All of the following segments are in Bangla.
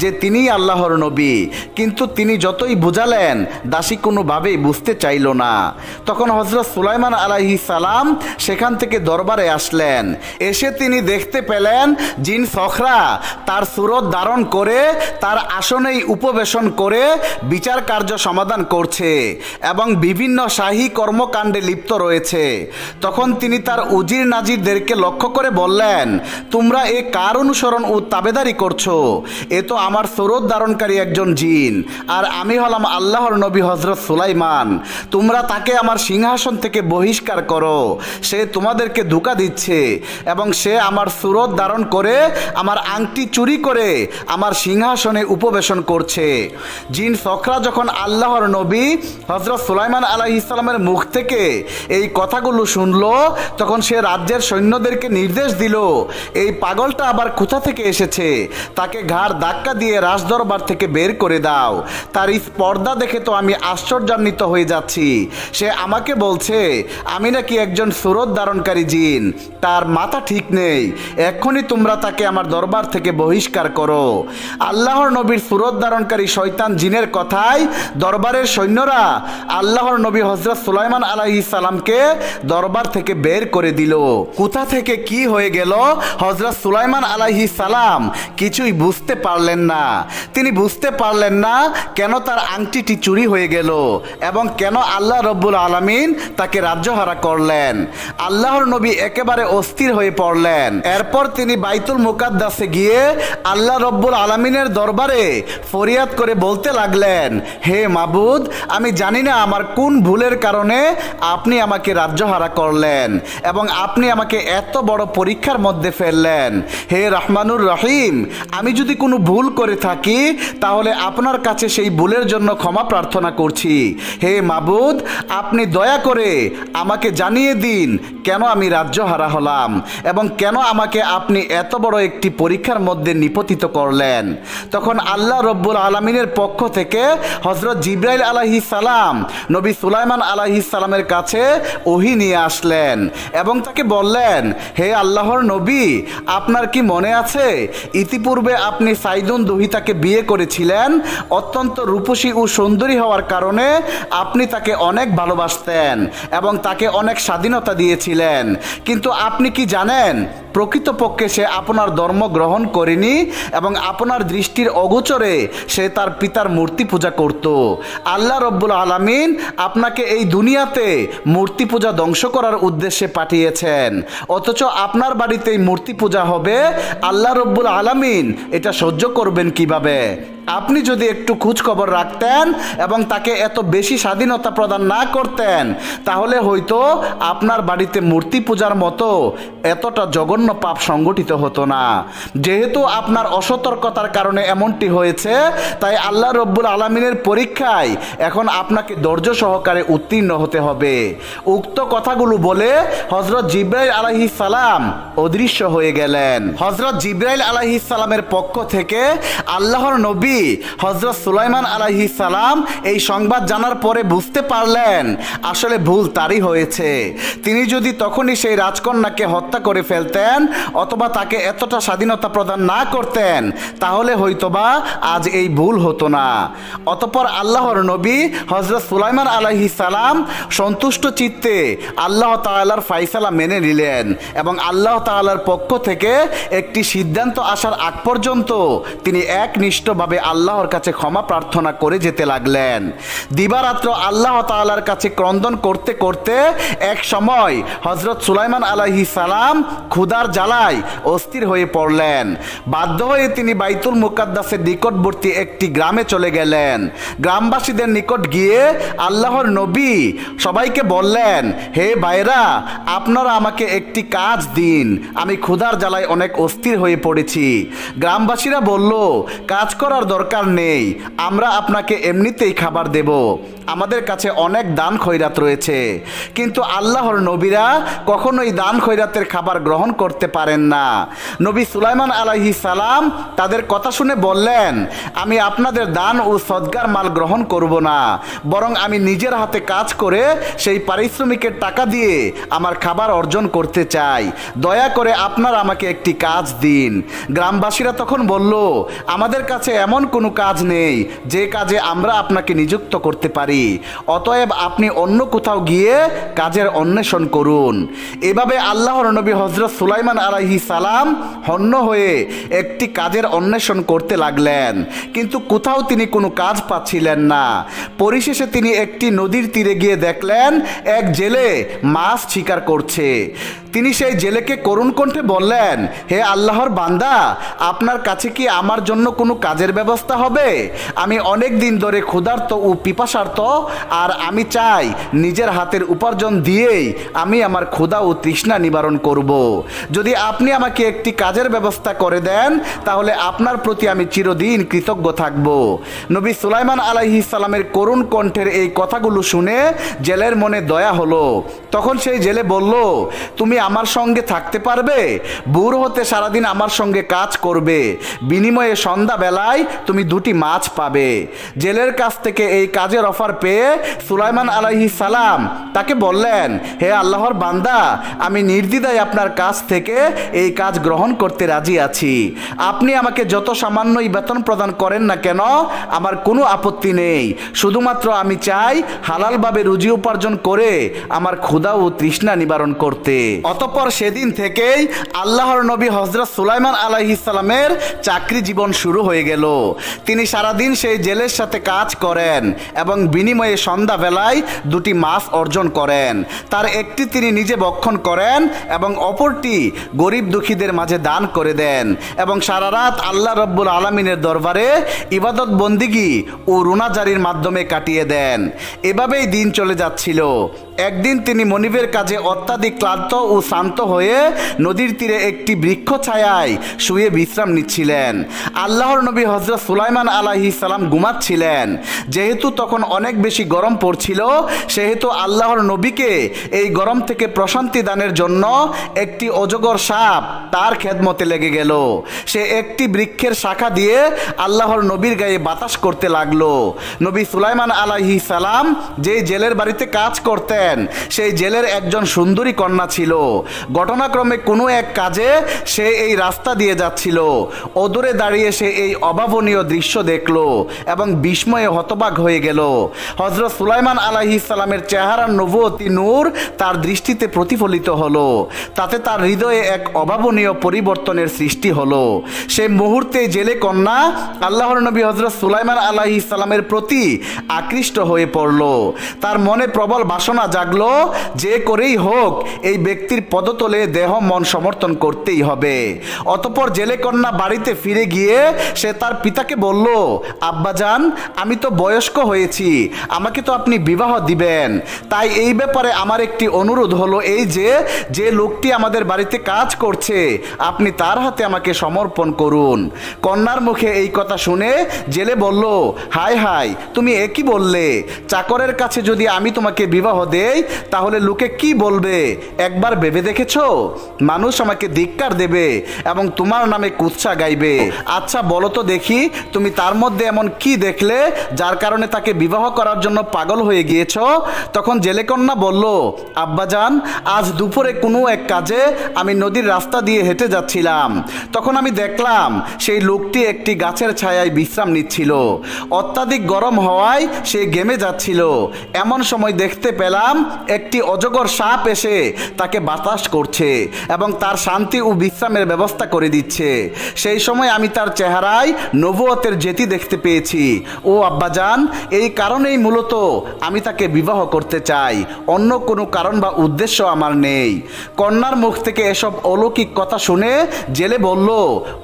যে তিনিই আল্লাহর নবী, কিন্তু তিনি যতই বুঝালেন দাসী কোনোভাবেই বুঝতে চাইল না। তখন হযরত সুলাইমান আলাইহিস সালাম সেখান থেকে দরবারে আসলেন। এসে তিনি দেখতে পেলেন জিন সখরা তার সুরত ধারণ করে তার আসনেই উপবেশন করে বিচার কার্য সমাধান করছে এবং বিভিন্ন শাহী কর্মকাণ্ডে লিপ্ত রয়েছে। তখন তিনি তার উজির নাজিরদেরকে লক্ষ্য করে বললেন, তোমরা এ কার অনুসরণ ও তাবেদারি করছো? এ তো আমার সুরত ধারণকারী একজন জিন, আর আমি হলাম আল্লাহর নবী হযরত সুলাইমান। তোমরা তাকে আমার সিংহাসন থেকে বহিষ্কার করো। সে তোমাদেরকে ধোঁকা দিচ্ছে এবং সে আমার সুরত ধারণ করে আমার আংটি চুরি করে আমার সিংহাসনে উপবেশন করছে। জিন সখরা যখন আল্লাহর নবী হযরত সুলাইমান আলাইহিস সালামের মুখ থেকে এই কথাগুলো শুনলো, তখন সে রাজ্যের সৈন্যদেরকে নির্দেশ দিল, এই পাগলটা আবার কোথা থেকে এসেছে? তাকে ঘাড় ধাক্কা দিয়ে রাজদরবার থেকে বের করে দাও। তার স্পর্ধা দেখে তো আমি আশ্চর্যান্বিত হয়ে যাচ্ছি। সে আমাকে বলছে আমি নাকি একজন সুরত ধারণকারী জিন, তার মাথা ঠিক নেই। এক্ষুনি তোমরা তাকে আমার দরবার থেকে বহিষ্কার করো। আল্লাহর নবীর সুরত ধারণকারী শয়তান জিনের কথায় দরবারের সৈন্যরা আল্লাহর নবী হযরত সুলাইমান আলাইহিস সালামকে দরবার থেকে বের করে দিল। কোথা থেকে কি হয়ে গেল হযরত সুলাইমান আলাইহিস সালাম কিছুই বুঝতে পারলেন না। তিনি বুঝতে পারলেন না কেন তার আংটিটি চুরি হয়ে গেল এবং কেন আল্লাহ রব্বুল আলামিন তাকে রাজ্যহারা করলেন। আল্লাহর নবী একেবারে অস্থির হয়ে পড়লেন। এরপর তিনি বাইতুল মুকাদ্দাসে গিয়ে আল্লাহ রব্বুল আলামিনের দরবারে ফরিয়াদ করে বলতে লাগলেন, হে মাবুদ, আমি জানি না আমার কোন ভুলের কারণে আপনি আমাকে রাজ্যহারা করলেন এবং আপনি আমাকে এত বড় পরীক্ষার মধ্যে ফেললেন। হে রহমানুর রহিম, আমি যদি কোনো ভুল করে থাকি তাহলে আপনার কাছে সেই ভুলের জন্য ক্ষমা প্রার্থনা করছি। হে মাবুদ, আপনি দয়া করে আমাকে জানিয়ে দিন কেন আমি রাজ্যহারা হলাম এবং কেন আমাকে আপনি এত বড় একটি পরীক্ষার মধ্যে নিপতিত করলেন। তখন আল্লাহ রব্বুল আলামিনের পক্ষ থেকে হযরত জিবরাইল আলাইহিস সালাম নবী সুলাইমান আলাইহিস সালামের কাছে ওহী নিয়ে আসলেন এবং তাকে বললেন, হে আল্লাহর নবী, আপনার কি মনে আছে ইতিপূর্বে আপনি সাইদুন দুহিতাকে বিয়ে করেছিলেন? অত্যন্ত রূপসী ও সুন্দরী হওয়ার কারণে আপনি তাকে অনেক ভালোবাসতেন এবং তাকে অনেক স্বাধীনতা দিয়েছিলেন। কিন্তু আপনি কি জানেন প্রকৃতপক্ষে সে আপনার ধর্ম গ্রহণ করেনি এবং আপনার দৃষ্টির অগোচরে সে তার পিতার মূর্তি পূজা করত। আল্লাহ রব্বুল আলামিন আপনাকে এই দুনিয়াতে মূর্তি পূজা ধ্বংস করার উদ্দেশ্যে পাঠিয়েছেন, অথচ আপনার বাড়িতেই মূর্তি পূজা হবে। আল্লাহ রব্বুল আলামিন এটা সহ্য করবেন কিভাবে? আপনি যদি একটু খোঁজ খবর রাখতেন এবং তাকে এত বেশি স্বাধীনতা প্রদান না করতেন, তাহলে হয়তো আপনার বাড়িতে মূর্তি পূজার মতো এতটা জঘন্য পাপ সংগঠিত হতো না। যেহেতু আপনার অসতর্কতার কারণে এমনটি হয়েছে, তাই আল্লাহ রব্বুল আলামিনের পরীক্ষায় এখন আপনাকে ধৈর্য সহকারে উত্তীর্ণ হতে হবে। উক্ত কথাগুলো বলে হযরত জিবরাইল আলাইহিস সালাম অদৃশ্য হয়ে গেলেন। হযরত জিবরাইল আলাইহিস সালামের পক্ষ থেকে আল্লাহর নবী হযরত সুলাইমান আলাইহিস সালাম এই সংবাদ জানার পরে বুঝতে পারলেন আসলে ভুল তারই হয়েছে। তিনি যদি তখনই সেই রাজকন্যাকে হত্যা করে ফেলতেন অথবা তাকে এতটা স্বাধীনতা প্রদান না করতেন, তাহলে হয়তোবা আজ এই ভুল হতো না। অতঃপর আল্লাহর নবী হযরত সুলাইমান আলাইহিস সালাম সন্তুষ্ট চিত্তে আল্লাহ তাআলার ফায়সালা মেনে নিলেন এবং আল্লাহ তাআলার পক্ষ থেকে একটি সিদ্ধান্ত আসার আগ পর্যন্ত তিনি একনিষ্ঠভাবে আল্লাহর কাছে ক্ষমা প্রার্থনা করে যেতে লাগলেন। দিবারাত্র আল্লাহ তাআলার কাছে ক্রন্দন করতে করতে এক সময় হযরত সুলাইমান আলাইহিস সালাম ক্ষুধার জ্বালায় অস্থির হয়ে পড়লেন। বাধ্য হয়ে তিনি বাইতুল মুকাদ্দাসের নিকটবর্তী একটি গ্রামে চলে গেলেন। গ্রামবাসীদের নিকট গিয়ে আল্লাহর নবী সবাইকে বললেন, হে ভাইরা, আপনারা আমাকে একটি কাজ দিন, আমি ক্ষুধার জ্বালায় অনেক অস্থির হয়ে পড়েছি। গ্রামবাসীরা বলল, কাজ করার দরকার নেই, আমরা আপনাকে এমনিতেই খাবার দেব, আমাদের কাছে অনেক দান খয়রাত রয়েছে। কিন্তু আল্লাহর নবীরা কখনোই দান খয়রাতের খাবার গ্রহণ করতে করতে পারেন না। নবী সুলাইমান আলাইহিস সালাম তাদের কথা শুনে বললেন, আমি আপনাদের দান ও সদকার মাল গ্রহণ করব না, বরং আমি নিজের হাতে কাজ করে সেই পারিশ্রমিকের টাকা দিয়ে আমার খাবার অর্জন করতে চাই। দয়া করে আপনারা আমাকে একটি কাজ দিন। গ্রামবাসীরা তখন বলল, আমাদের কাছে এমন কোনো কাজ নেই যে কাজে আমরা আপনাকে নিযুক্ত করতে পারি, অতএব আপনি অন্য কোথাও গিয়ে কাজের অন্বেষণ করুন। এভাবে আল্লাহর নবী হযরত সুলাইমান আলাইহিস সালাম হন্য হয়ে একটি কাজের অন্বেষণ করতে লাগলেন, কিন্তু কোথাও তিনি কোনো কাজ পাচ্ছিলেন না। পরিশেষে তিনি একটি নদীর তীরে গিয়ে দেখলেন এক জেলে মাছ শিকার করছে। তিনি সেই জেলেকে করুণ কণ্ঠে বললেন, হে আল্লাহর বান্দা, আপনার কাছে কি আমার জন্য কোনো কাজের ব্যবস্থা হবে? আমি অনেক দিন ধরে ক্ষুধার্ত ও পিপাসার্ত, আর আমি চাই নিজের হাতের উপার্জন দিয়েই আমি আমার ক্ষুধা ও তৃষ্ণা নিবারণ করব। যদি আপনি আমাকে একটি কাজের ব্যবস্থা করে দেন তাহলে আপনার প্রতি আমি চিরদিন কৃতজ্ঞ থাকব। নবী সুলাইমান আলাইহিস সালামের করুণ কণ্ঠের এই কথাগুলো শুনে জেলের মনে দয়া হলো। তখন সেই জেলে বলল, তুমি আমার সঙ্গে থাকতে পারবে? বুড়ো হতে সারাদিন আমার সঙ্গে কাজ করবে, বিনিময়ে সন্ধ্যা বেলায় তুমি 2টি মাছ পাবে। জেলের কাছ থেকে এই কাজের অফার পেয়ে সুলাইমান আলাইহিস সালাম তাকে বললেন, হে আল্লাহর বান্দা, আমি নির্দ্বিধায় আপনার কাছ থেকে এই কাজ গ্রহণ করতে রাজি আছি। আপনি আমাকে যত সামান্যই বেতন প্রদান করেন না কেন আমার কোনো আপত্তি নেই। শুধুমাত্র আমি চাই হালালভাবে রুজি উপার্জন করে আমার ক্ষুধা ও তৃষ্ণা নিবারণ করতে। অতঃপর সেদিন থেকেই আল্লাহর নবী হযরত সুলাইমান আলাইহিস সালামের চাকরি জীবন শুরু হয়ে গেল। তিনি সারাদিন সেই জেলের সাথে কাজ করেন এবং বিনিময়ে সন্ধ্যাবেলায় 2টি মাছ অর্জন করেন। তার একটি তিনি নিজে ভক্ষণ করেন এবং অপরটি গরিব দুঃখীদের মাঝে দান করে দেন এবং সারা রাত আল্লাহ রব্বুল আলামিনের দরবারে ইবাদত বন্দিগি ও রুনাজারির মাধ্যমে কাটিয়ে দেন। এভাবেই দিন চলে যাচ্ছিল। একদিন তিনি মনিবের কাজে অত্যাধিক ক্লান্ত ও শান্ত হয়ে নদীর তীরে একটি বৃক্ষ ছায়ায় শুয়ে বিশ্রাম নিচ্ছিলেন। আল্লাহর নবী হযরত সুলাইমান আলাইহিস সালাম ঘুমাচ্ছিলেন। যেহেতু তখন অনেক বেশি গরম পড়ছিল, সেহেতু আল্লাহর নবীকে এই গরম থেকে প্রশান্তি দানের জন্য একটি অজগর সাপ তার খেদমতে লেগে গেল। সে একটি বৃক্ষের শাখা দিয়ে আল্লাহর নবীর গায়ে বাতাস করতে লাগলো। নবী সুলাইমান আলাইহিস সালাম যেই জেলের বাড়িতে কাজ করতেন সেই জেলের একজন সুন্দরী কন্যা ছিল। ঘটনাক্রমে কোনো এক কাজে সে এই রাস্তা দিয়ে যাচ্ছিল। অদূরে দাঁড়িয়ে সে এই অভাবনীয় দৃশ্য দেখলো এবং বিস্ময়ে হতবাক হয়ে গেল। হযরত সুলাইমান আলাইহিস সালামের চেহারার নবুয়তি নূর তার দৃষ্টিতে প্রতিফলিত হলো। তাতে তার হৃদয়ে এক অভাবনীয় পরিবর্তনের সৃষ্টি হলো। সেই মুহূর্তে জেলে কন্যা আল্লাহর নবী হযরত সুলাইমান আলাইহিস সালামের প্রতি আকৃষ্ট হয়ে পড়ল। তার মনে প্রবল বাসনা জাগলো, যে করেই হোক এই ব্যক্তির পদতলে দেহ মন সমর্থন করতেই হবে। অতঃপর জেলে কন্যা বাড়িতে ফিরে গিয়ে সে তার পিতাকে বলল, আব্বাজান, আমি তো বয়স্ক হয়েছি, আমাকে তো আপনি বিবাহ দিবেন। তাই এই ব্যাপারে আমার একটি অনুরোধ হলো এই যে লোকটি আমাদের বাড়িতে কাজ করছে আপনি তার হাতে আমাকে সমর্পণ করুন। কন্যার মুখে এই কথা শুনে জেলে বলল, হায় হায়, তুমি একই বললে? চাকরের কাছে যদি আমি তোমাকে বিবাহ দেই তাহলে লোকে কি বলবে? একবার ভেবে দেখেছো? মানুষ আমাকে ধিক্কার দেবে এবং তোমার নামে কুৎসা গাইবে। আচ্ছা বলো তো দেখি, তুমি তার মধ্যে এমন কি দেখলে যার কারণে তাকে বিবাহ করার জন্য পাগল হয়ে গিয়েছ? তখন জেলেকন্যা বলল, আব্বাজান, আজ দুপুরে কোনো এক কাজে আমি নদীর রাস্তা দিয়ে হেঁটে যাচ্ছিলাম। তখন আমি দেখলাম সেই লোকটি একটি গাছের ছায়ায় বিশ্রাম নিচ্ছিল। অত্যাধিক গরম হওয়ায় সে ঘেমে যাচ্ছিল। এমন সময় দেখতে পেলাম একটি অজগর সাপ এসে তাকে বাতাস করছে এবং তার শান্তি ও বিশ্রামের ব্যবস্থা করে দিচ্ছে। সেই সময় আমি তার চেহারায় নবুয়তের জ্যোতি দেখতে পেয়েছি। ও আব্বাজান, এই কারণেই মূলত আমি তাকে বিবাহ করতে চাই, অন্য কোনো কারণ বা উদ্দেশ্য আমার নেই। কন্যার মুখ থেকে এসব অলৌকিক কথা শুনে জেলে বলল,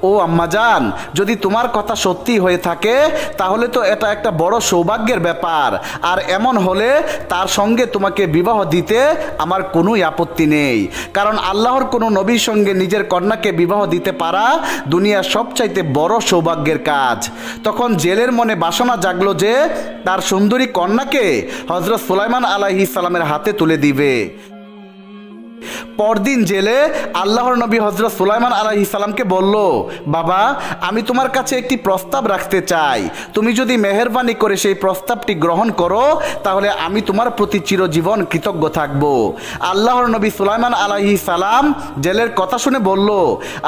ও আম্মাজান, যদি তোমার কথা সত্যি হয়ে থাকে তাহলে তো এটা একটা বড় সৌভাগ্যের ব্যাপার, আর এমন হলে তার সঙ্গে তোমাকে বিবাহ দিতে আমার কোনোই আপত্তি নেই। কারণ আল্লাহর কোনো নবীর সঙ্গে নিজের কন্যাকে বিবাহ দিতে পারা দুনিয়ার সবচাইতে বড় সৌভাগ্যের কাজ। তখন জেলের মনে বাসনা জাগলো যে তার সুন্দরী কন্যাকে হযরত সুলাইমান আলাইহিস সালামের হাতে তুলে দিবে। পরদিন জেলে আল্লাহর নবী হযরত সুলাইমান আলাইহিস সালামকে বলল, বাবা আমি তোমার কাছে একটি প্রস্তাব রাখতে চাই, তুমি যদি মেহেরবানি করে সেই প্রস্তাবটি গ্রহণ করো তাহলে আমি তোমার প্রতি চিরজীবন কৃতজ্ঞ থাকব। আল্লাহর নবী সুলাইমান আলাইহিস সালাম জেলের কথা শুনে বলল,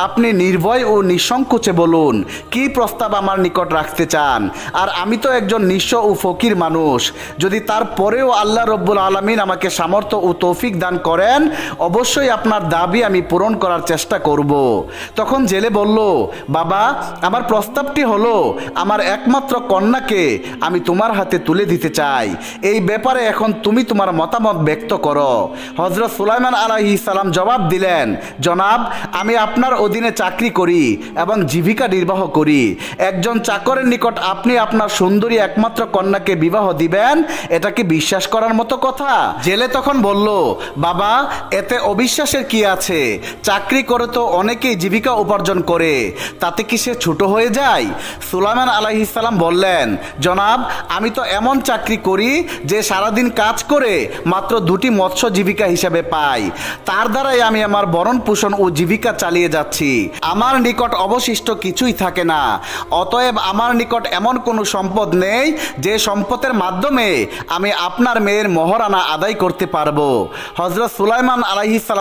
আপনি নির্ভয় ও নিঃসংকোচে বলুন কি প্রস্তাব আমার নিকট রাখতে চান। আর আমি তো একজন নিঃস্ব ও ফকির মানুষ, যদি তারপরেও আল্লাহ রব্বুল আলামিন আমাকে সামর্থ্য ও তৌফিক দান করেন অবশ্যই আপনার দাবি আমি পূরণ করার চেষ্টা করব। তখন জেলে বলল, বাবা আমার প্রস্তাবটি হলো আমার একমাত্র কন্যাকে আমি তোমার হাতে তুলে দিতে চাই, এই ব্যাপারে এখন তুমি তোমার মতামত ব্যক্ত করো। হযরত সুলাইমান আলাইহিস সালাম জবাব দিলেন, জনাব আমি আপনার অধীনে চাকরি করি এবং জীবিকা নির্বাহ করি, একজন চাকরের নিকট আপনি আপনার সুন্দরী একমাত্র কন্যাকে বিবাহ দিবেন, এটা কি বিশ্বাস করার মতো কথা? জেলে তখন বলল, বাবা এতে অবিশ্বাসের কি আছে, চাকরি করে তো অনেকেই জীবিকা উপার্জন করে, তাতে কি সে ছোট হয়ে যায়? সুলাইমান আলাইহিস সালাম বললেন, জনাব আমি তো এমন চাকরি করি যে সারাদিন কাজ করে মাত্র 2টি মৎস্য জীবিকা হিসেবে পাই, তার দ্বারাই আমি আমার ভরণ পোষণ ও জীবিকা চালিয়ে যাচ্ছি, আমার নিকট অবশিষ্ট কিছুই থাকে না, অতএব আমার নিকট এমন কোনো সম্পদ নেই যে সম্পদের মাধ্যমে আমি আপনার মেয়ের মহরানা আদায় করতে পারবো। হযরত সুলাইমান আলাইহিস সালাম